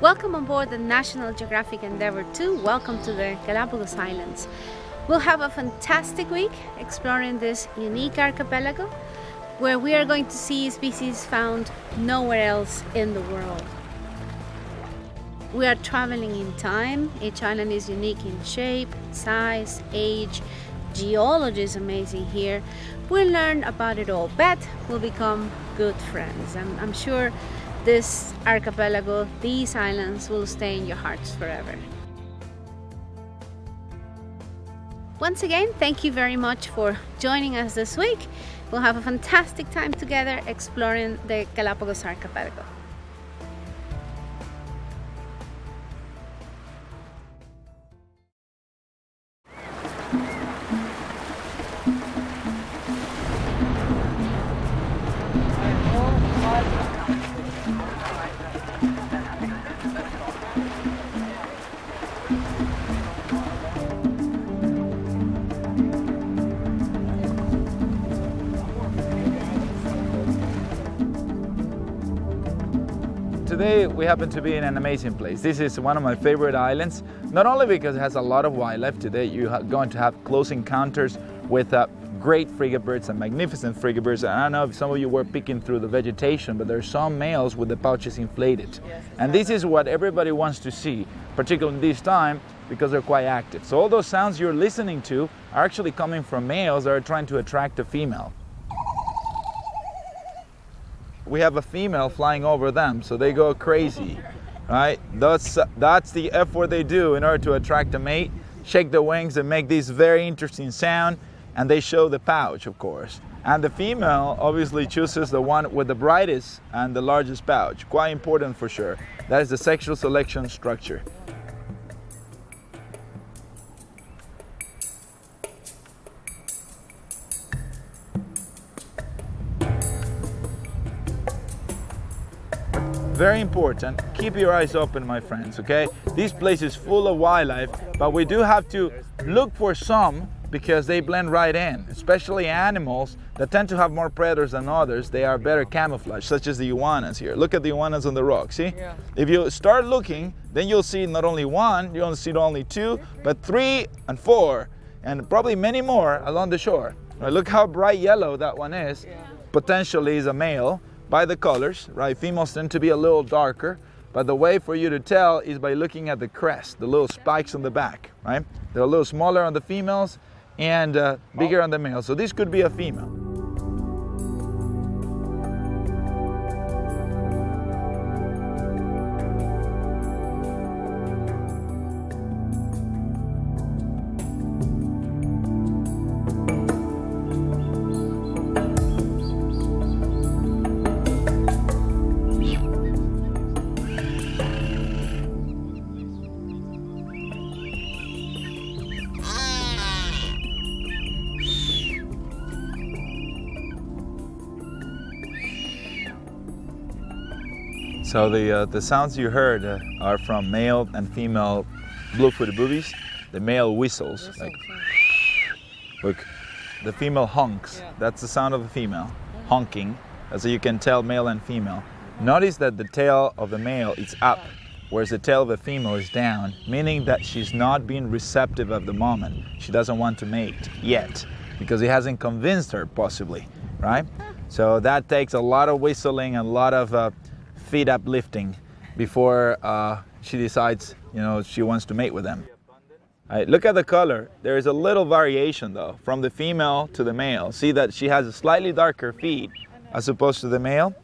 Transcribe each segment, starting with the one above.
Welcome on board the National Geographic Endeavour 2. Welcome to the Galapagos Islands. We'll have a fantastic week exploring this unique archipelago where we are going to see species found nowhere else in the world. We are traveling in time. Each island is unique in shape, size, age. Geology is amazing here. We'll learn about it all, but we'll become good friends. I'm sure this archipelago, these islands, will stay in your hearts forever. Once again, thank you very much for joining us this week. We'll have a fantastic time together exploring the Galapagos archipelago. Today we happen to be in an amazing place. This is one of my favorite islands, not only because it has a lot of wildlife. Today you're going to have close encounters with great frigatebirds and magnificent frigatebirds. I don't know if some of you were picking through the vegetation, but there are some males with the pouches inflated. And this is what everybody wants to see, particularly this time, because they're quite active. So all those sounds you're listening to are actually coming from males that are trying to attract a female. We have a female flying over them, so they go crazy, right? That's the effort they do in order to attract a mate. Shake the wings and make this very interesting sound, and they show the pouch, of course. And the female obviously chooses the one with the brightest and the largest pouch. Quite important for sure. That is the sexual selection structure. Very important, keep your eyes open, my friends, okay? This place is full of wildlife, but we do have to look for some because they blend right in, especially animals that tend to have more predators than others. They are better camouflaged, such as the iguanas here. Look at the iguanas on the rock, see? Yeah. If you start looking, then you'll see not only one, you'll see not only two, but 3 and 4, and probably many more along the shore. Right, look how bright yellow that one is. Yeah. Potentially is a male. By the colors, right? Females tend to be a little darker, but the way for you to tell is by looking at the crest, the little spikes on the back, right? They're a little smaller on the females and bigger on the males. So this could be a female. So the sounds you heard are from male and female blue-footed boobies. The male whistles, like, look, the female honks. Yeah. That's the sound of the female, honking. So you can tell male and female. Notice that the tail of the male is up, whereas the tail of the female is down, meaning that she's not being receptive at the moment. She doesn't want to mate yet, because he hasn't convinced her, possibly, right? So that takes a lot of whistling and a lot of feet uplifting before she decides, she wants to mate with them. Right, look at the color. There is a little variation though, from the female to the male. See that she has a slightly darker feet as opposed to the male,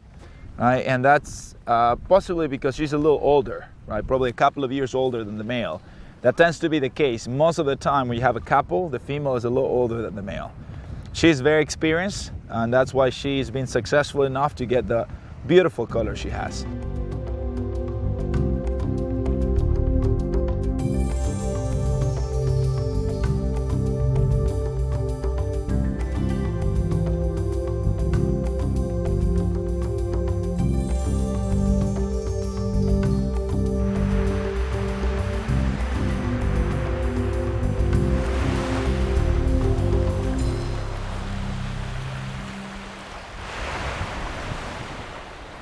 right? And that's possibly because she's a little older, right? Probably a couple of years older than the male. That tends to be the case. Most of the time when you have a couple, the female is a little older than the male. She's very experienced, and that's why she's been successful enough to get the beautiful color she has.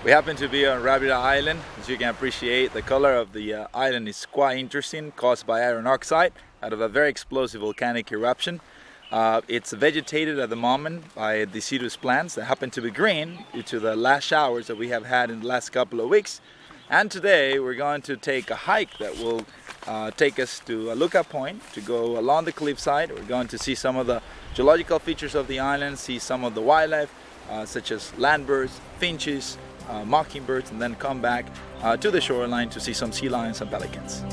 We happen to be on Rabbit Island. As you can appreciate, the color of the island is quite interesting, caused by iron oxide out of a very explosive volcanic eruption. It's vegetated at the moment by deciduous plants that happen to be green due to the last showers that we have had in the last couple of weeks. And today we're going to take a hike that will take us to a lookout point to go along the cliffside. We're going to see some of the geological features of the island, see some of the wildlife such as land birds, finches, mockingbirds, and then come back to the shoreline to see some sea lions and pelicans.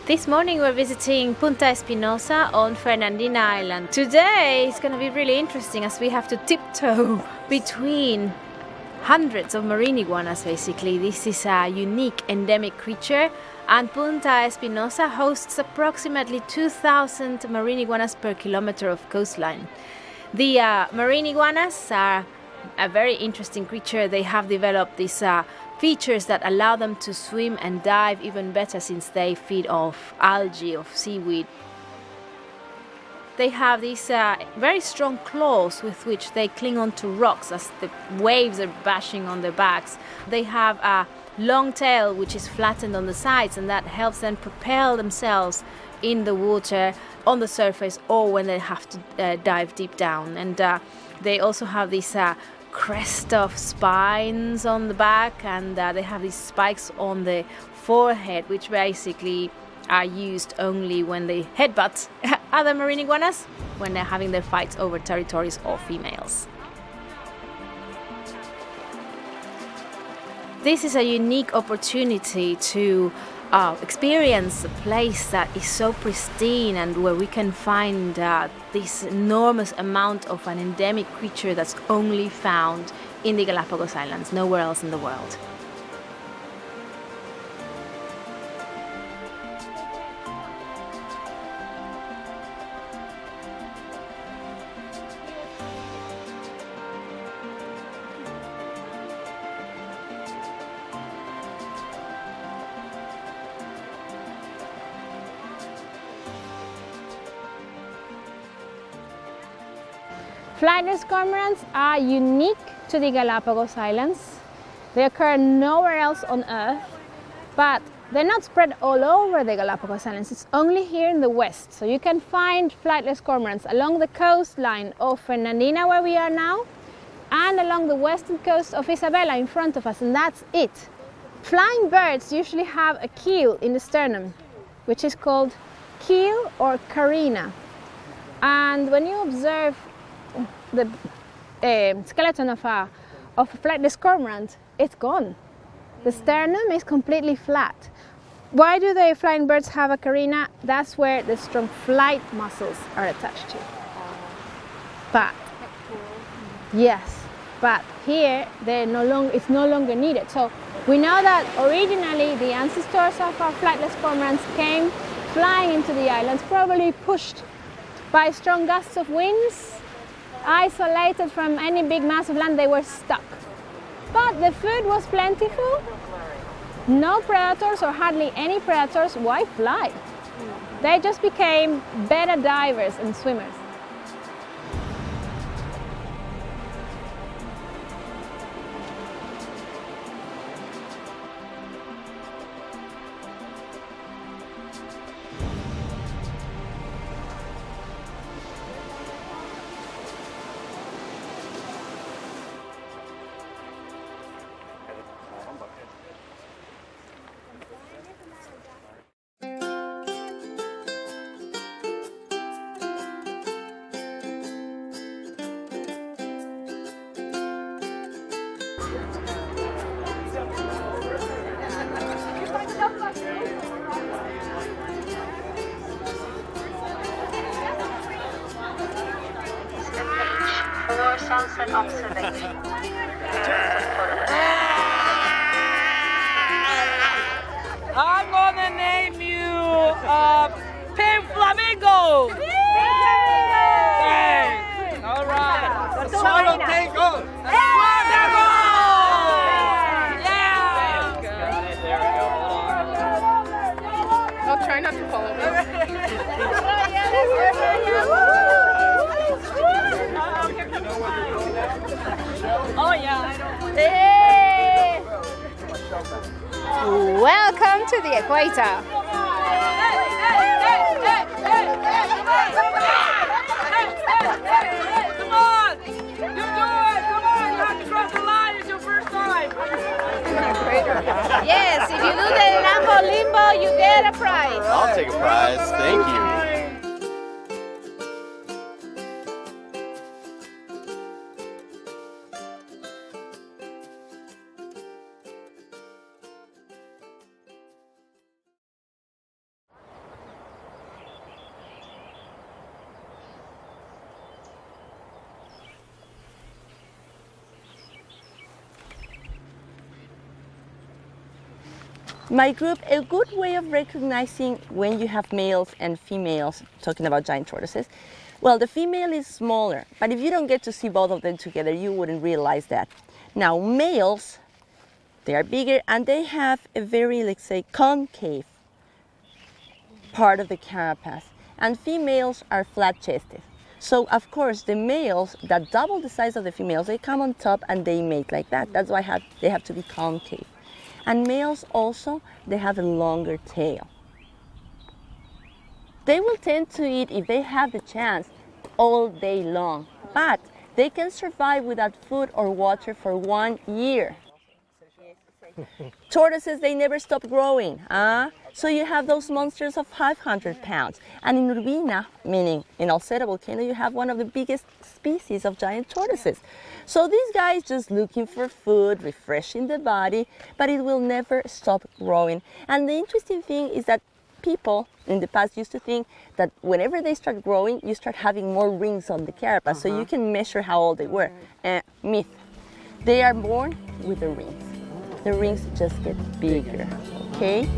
This morning we're visiting Punta Espinosa on Fernandina Island. Today it's going to be really interesting as we have to tiptoe between hundreds of marine iguanas basically. This is a unique endemic creature, and Punta Espinosa hosts approximately 2,000 marine iguanas per kilometer of coastline. The marine iguanas are a very interesting creature. They have developed these features that allow them to swim and dive even better since they feed off algae, of seaweed. They have these very strong claws with which they cling onto rocks as the waves are bashing on their backs. They have a long tail which is flattened on the sides, and that helps them propel themselves in the water, on the surface, or when they have to dive deep down. And they also have these crest of spines on the back, and they have these spikes on the forehead, which basically are used only when they headbutt other marine iguanas when they're having their fights over territories or females. This is a unique opportunity to experience a place that is so pristine and where we can find this enormous amount of an endemic creature that's only found in the Galapagos Islands, nowhere else in the world. Flightless cormorants are unique to the Galapagos Islands. They occur nowhere else on Earth, but they're not spread all over the Galapagos Islands. It's only here in the west. So you can find flightless cormorants along the coastline of Fernandina, where we are now, and along the western coast of Isabela in front of us, and that's it. Flying birds usually have a keel in the sternum, which is called keel or carina. And when you observe the skeleton of a flightless cormorant, it's gone. The sternum is completely flat. Why do the flying birds have a carina? That's where the strong flight muscles are attached to. But yes, but here it's no longer needed. So we know that originally the ancestors of our flightless cormorants came flying into the islands, probably pushed by strong gusts of winds. Isolated from any big mass of land, they were stuck. But the food was plentiful, no predators or hardly any predators. Why fly? They just became better divers and swimmers. sunset observation. I'm gonna name you Pink Flamingo! Thanks! Alright! Solo tango! Wonderful! Yeah! There we go. I'll try not to fall over. Oh yeah, I know. Hey! Welcome to the equator. Come on! You do it! Come on! You have to cross the line. It's your first time. Yes, if you do the Lambo Limbo, you get a prize. I'll take a prize. Thank you. My group, a good way of recognizing when you have males and females, talking about giant tortoises, well, the female is smaller, but if you don't get to see both of them together, you wouldn't realize that. Now, males, they are bigger and they have a very, let's say, concave part of the carapace, and females are flat-chested. So, of course, the males that double the size of the females, they come on top and they mate like that. That's why they have to be concave. And males also, they have a longer tail. They will tend to eat, if they have the chance, all day long. But they can survive without food or water for 1 year. Tortoises, they never stop growing. So you have those monsters of 500 pounds. And in Urbina, meaning in Alcera volcano, you have one of the biggest species of giant tortoises. So these guys just looking for food, refreshing the body, but it will never stop growing. And the interesting thing is that people in the past used to think that whenever they start growing, you start having more rings on the carapace, so you can measure how old they were. Myth. They are born with the rings. The rings just get bigger, okay?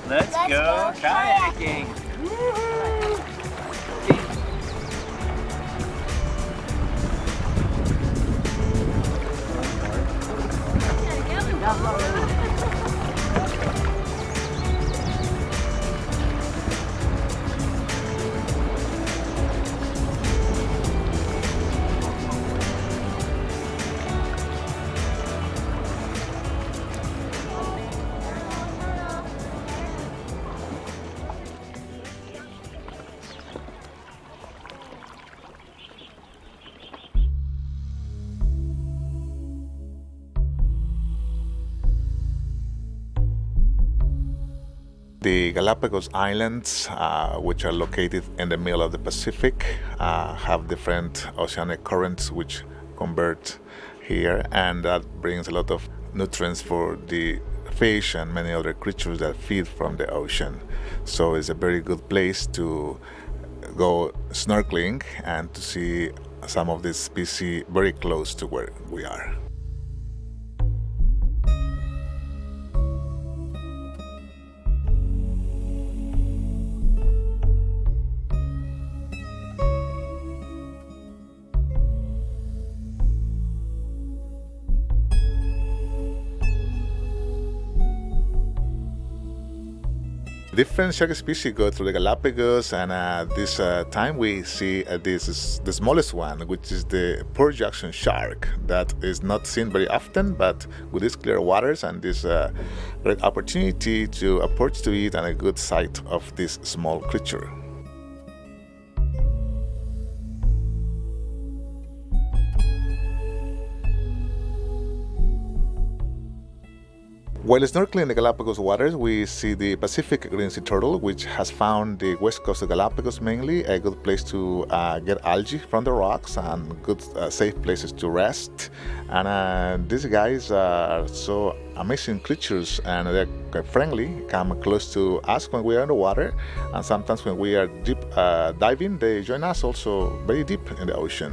Let's go kayaking. The Galapagos Islands, which are located in the middle of the Pacific, have different oceanic currents which convert here, and that brings a lot of nutrients for the fish and many other creatures that feed from the ocean. So it's a very good place to go snorkeling and to see some of this species very close to where we are. Different shark species go through the Galapagos, and this time we see this is the smallest one, which is the Port Jackson shark, that is not seen very often, but with these clear waters and this great opportunity to approach to it and a good sight of this small creature. While snorkeling in the Galapagos waters, we see the Pacific green sea turtle, which has found the west coast of Galapagos mainly a good place to get algae from the rocks and good safe places to rest. And these guys are so amazing creatures, and they're quite friendly, come close to us when we are in the water, and sometimes when we are deep diving, they join us also very deep in the ocean.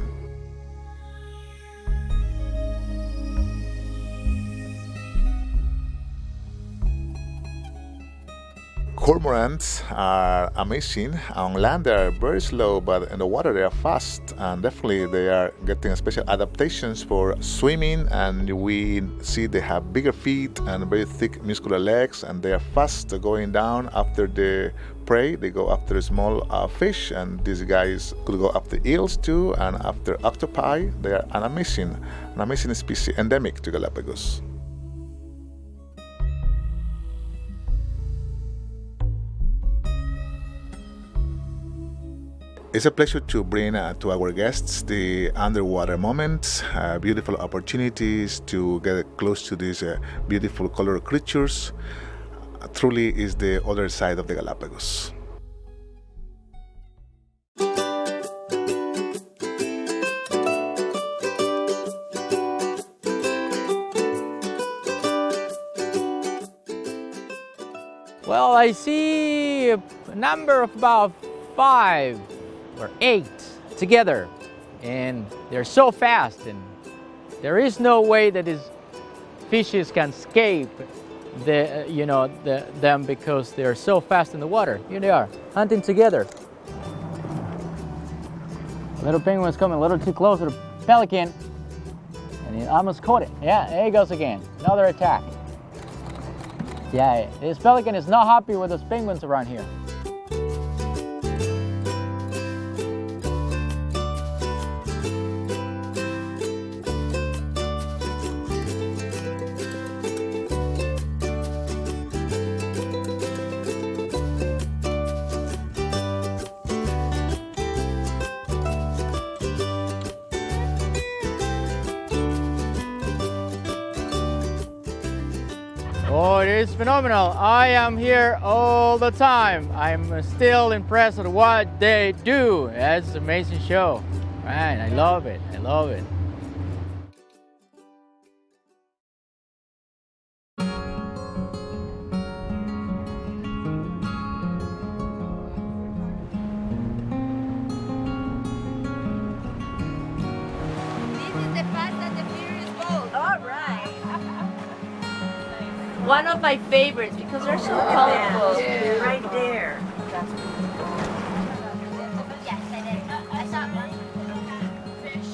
Cormorants are amazing. On land they are very slow, but in the water they are fast, and definitely they are getting special adaptations for swimming, and we see they have bigger feet and very thick muscular legs, and they are fast going down after the prey. They go after small fish, and these guys could go after eels too, and after octopi. They are an amazing species, endemic to Galapagos. It's a pleasure to bring to our guests the underwater moments, beautiful opportunities to get close to these beautiful color creatures. Truly is the other side of the Galapagos. Well, I see a number of about 5 or 8 together, and they're so fast, and there is no way that these fishes can escape them because they're so fast in the water. Here they are, hunting together. Little penguin's coming a little too close to the pelican, and he almost caught it. Yeah, there he goes again, another attack. Yeah, this pelican is not happy with those penguins around here. Oh, it is phenomenal. I am here all the time. I'm still impressed with what they do. It's an amazing show. Man, I love it. I love it. This is the part that the Miri is boat. All right. One of my favorites because they're so colorful. Yeah. Right there. Yes, I did. I saw one fish.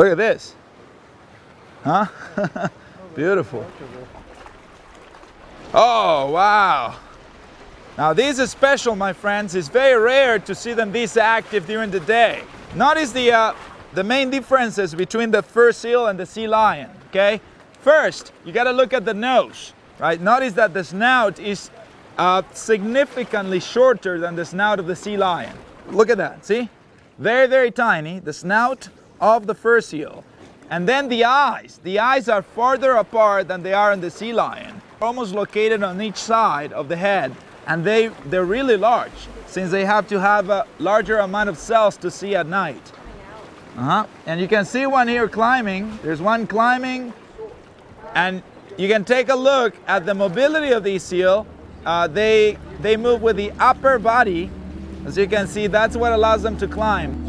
Look at this. Huh? Beautiful. Oh, wow. Now this is special, my friends. It's very rare to see them this active during the day. Notice the main differences between the fur seal and the sea lion, okay? First, you gotta look at the nose, right? Notice that the snout is significantly shorter than the snout of the sea lion. Look at that, see? Very, very tiny, the snout of the fur seal. And then the eyes are farther apart than they are in the sea lion, almost located on each side of the head, and they're really large, since they have to have a larger amount of cells to see at night. And you can see one here climbing. There's one climbing, and you can take a look at the mobility of these seal. They move with the upper body. As you can see, that's what allows them to climb.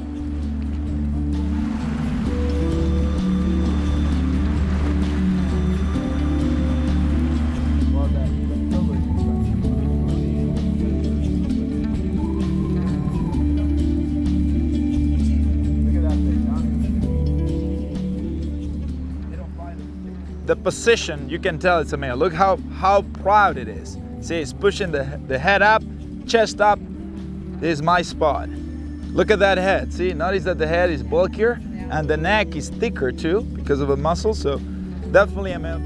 The position, you can tell it's a male. Look how proud it is. See, it's pushing the head up, chest up. This is my spot. Look at that head. See, notice that the head is bulkier and the neck is thicker too because of a muscle. So definitely a male.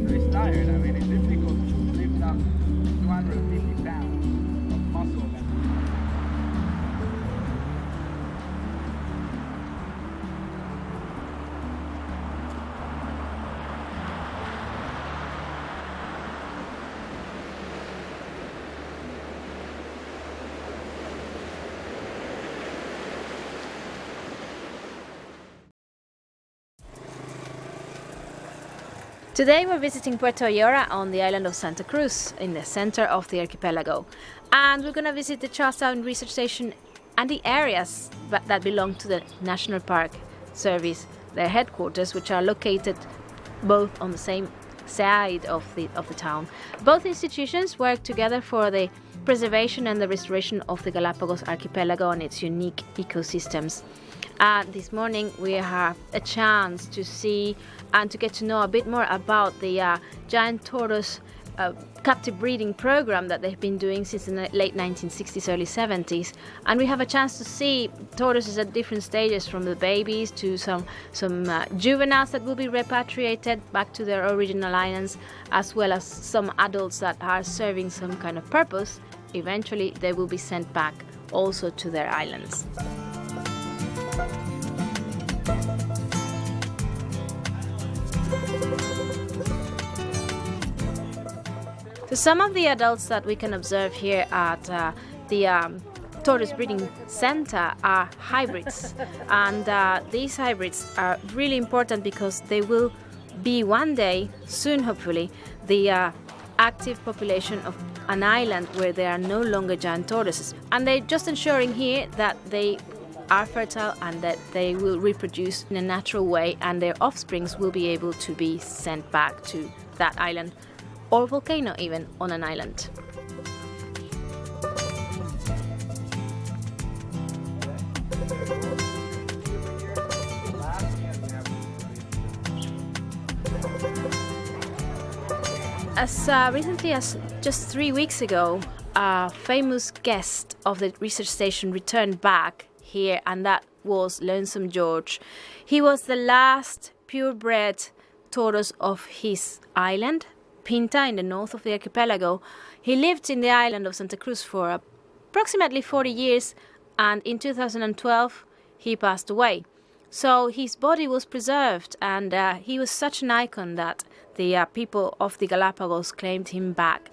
He's tired. I mean, it's difficult to lift up 250 pounds of muscle. Today we're visiting Puerto Ayora on the island of Santa Cruz in the center of the archipelago, and we're going to visit the Charlestown Research Station and the areas that belong to the National Park Service, their headquarters, which are located both on the same side of the town. Both institutions work together for the preservation and the restoration of the Galapagos archipelago and its unique ecosystems. This morning we have a chance to see and to get to know a bit more about the giant tortoise captive breeding program that they've been doing since the late 1960s, early 70s. And we have a chance to see tortoises at different stages, from the babies to some juveniles that will be repatriated back to their original islands, as well as some adults that are serving some kind of purpose. Eventually they will be sent back also to their islands. So some of the adults that we can observe here at the tortoise breeding center are hybrids, and these hybrids are really important because they will be one day, soon hopefully, the active population of an island where there are no longer giant tortoises, and they're just ensuring here that they are fertile and that they will reproduce in a natural way, and their offsprings will be able to be sent back to that island or volcano, even on an island. As recently as just 3 weeks ago, a famous guest of the research station returned back here, and that was Lonesome George. He was the last purebred tortoise of his island, Pinta, in the north of the archipelago. He lived in the island of Santa Cruz for approximately 40 years, and in 2012 he passed away. So his body was preserved, and he was such an icon that the people of the Galapagos claimed him back.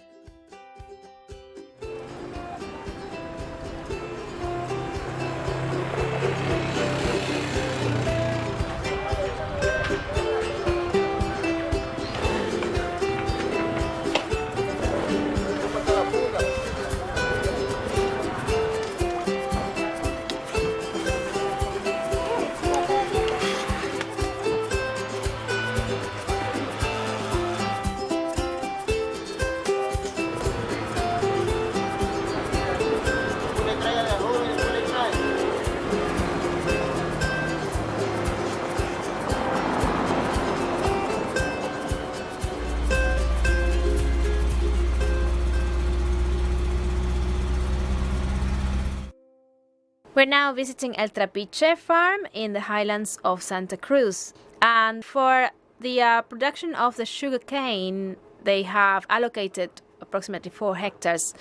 We're now visiting El Trapiche farm in the highlands of Santa Cruz. And for the production of the sugarcane, they have allocated approximately 4 hectares.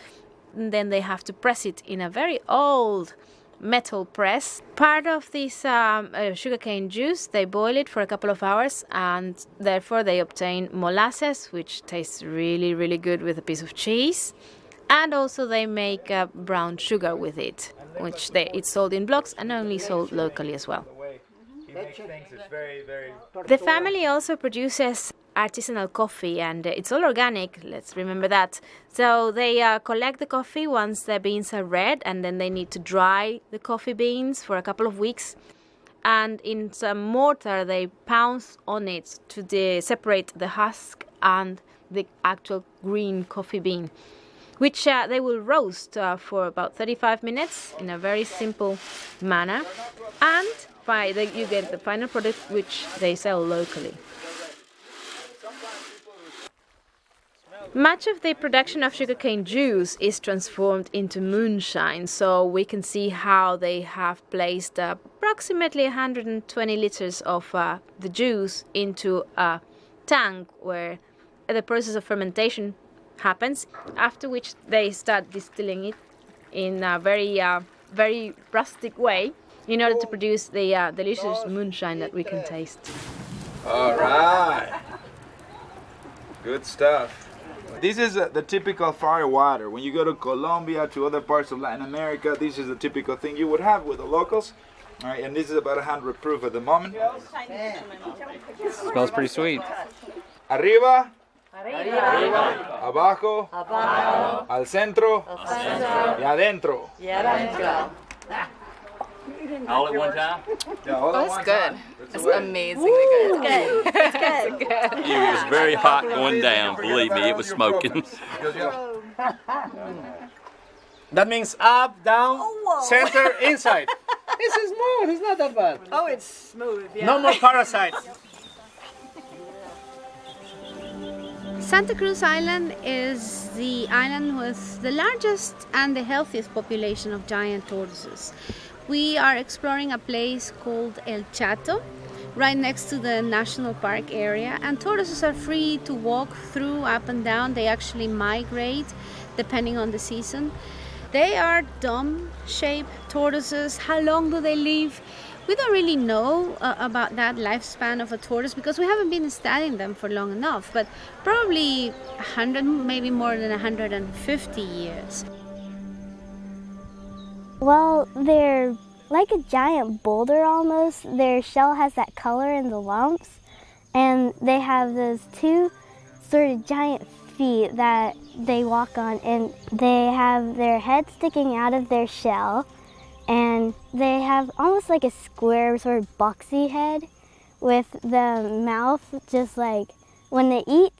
And then they have to press it in a very old metal press. Part of this sugarcane juice, they boil it for a couple of hours, and therefore they obtain molasses, which tastes really, really good with a piece of cheese. And also they make brown sugar with it, which it's sold in blocks and only sold locally as well. The family also produces artisanal coffee, and it's all organic, let's remember that. So they collect the coffee once the beans are red, and then they need to dry the coffee beans for a couple of weeks. And in some mortar they pounce on it to separate the husk and the actual green coffee bean, which they will roast for about 35 minutes in a very simple manner. And you get the final product, which they sell locally. Much of the production of sugarcane juice is transformed into moonshine, so we can see how they have placed approximately 120 liters of the juice into a tank where the process of fermentation happens, after which they start distilling it in a very rustic way in order to produce the delicious moonshine that we can taste. All right. Good stuff. This is the typical fire water. When you go to Colombia, to other parts of Latin America, this is the typical thing you would have with the locals. All right, and this is about 100 proof at the moment. Smells pretty sweet. Arriba. Arriba. Abajo. Abajo. Al centro. Y adentro. All at one time? Yeah, all at one time. That's amazingly good. It's good. It was very hot going down, believe me, it was smoking. That means up, down, center, inside. This is smooth, it's not that bad. Oh, it's smooth, yeah. No more parasites. Santa Cruz Island is the island with the largest and the healthiest population of giant tortoises. We are exploring a place called El Chato, right next to the national park area, and tortoises are free to walk through up and down. They actually migrate depending on the season. They are dome-shaped tortoises. How long do they live? We don't really know about that lifespan of a tortoise because we haven't been studying them for long enough, but probably 100, maybe more than 150 years. Well, they're like a giant boulder almost. Their shell has that color in the lumps, and they have those 2 sort of giant feet that they walk on, and they have their head sticking out of their shell, and they have almost like a square sort of boxy head with the mouth just like when they eat,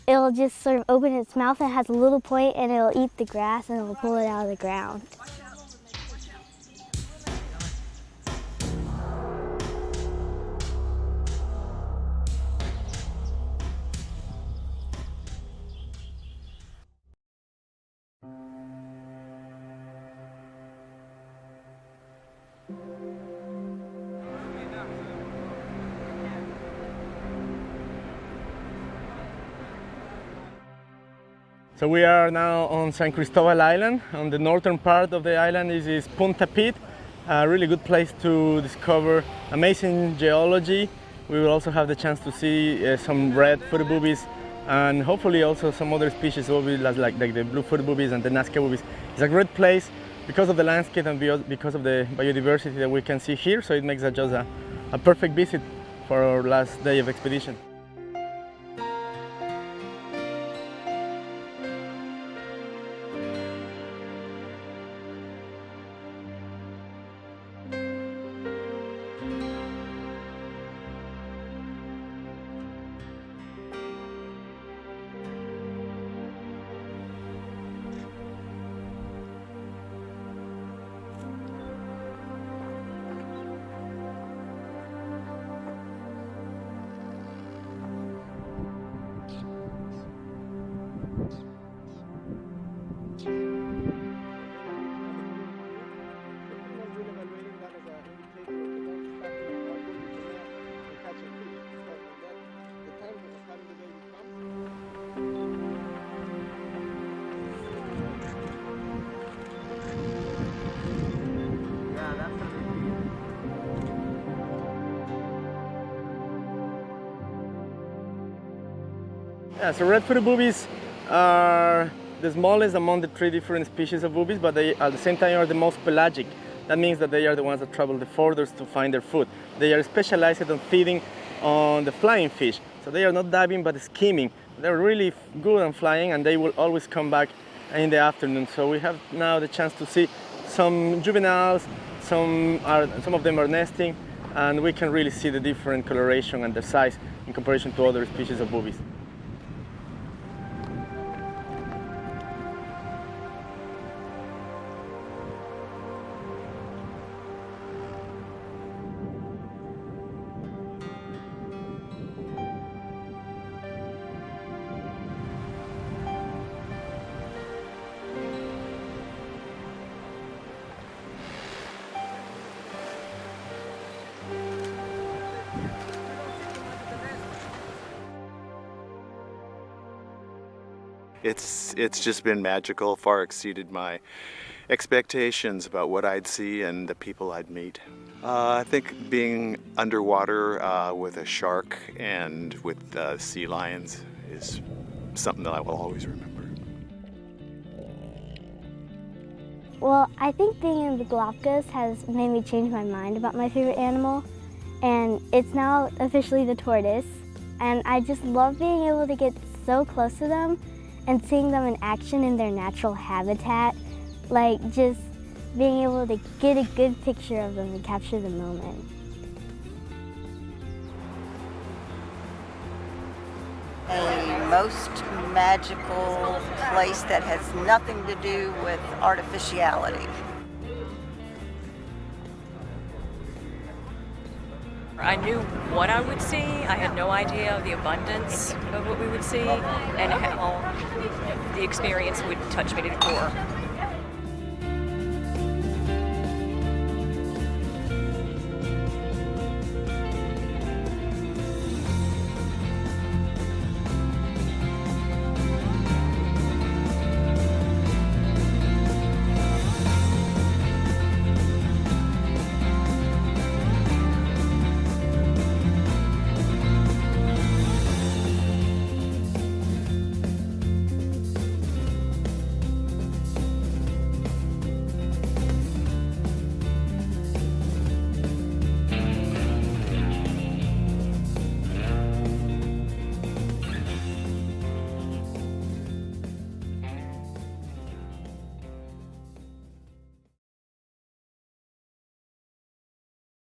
it'll just sort of open its mouth and it has a little point, and it'll eat the grass and it'll pull it out of the ground. So we are now on San Cristobal Island. On the northern part of the island is Punta Pit, a really good place to discover amazing geology. We will also have the chance to see some red footed boobies, and hopefully also some other species will be like the blue footed boobies and the Nazca boobies. It's a great place because of the landscape and because of the biodiversity that we can see here, so it makes it just a perfect visit for our last day of expedition. Yeah, so red-footed boobies are the smallest among the 3 different species of boobies, but they at the same time are the most pelagic. That means that they are the ones that travel the furthest to find their food. They are specialized on feeding on the flying fish. So they are not diving but skimming. They're really good on flying, and they will always come back in the afternoon. So we have now the chance to see some juveniles, some of them are nesting, and we can really see the different coloration and their size in comparison to other species of boobies. It's just been magical, far exceeded my expectations about what I'd see and the people I'd meet. I think being underwater with a shark and with sea lions is something that I will always remember. Well, I think being in the Galapagos has made me change my mind about my favorite animal, and it's now officially the tortoise. And I just love being able to get so close to them and seeing them in action in their natural habitat, like just being able to get a good picture of them and capture the moment. A most magical place that has nothing to do with artificiality. I knew what I would see. I had no idea the abundance of what we would see and how the experience would touch me to the core.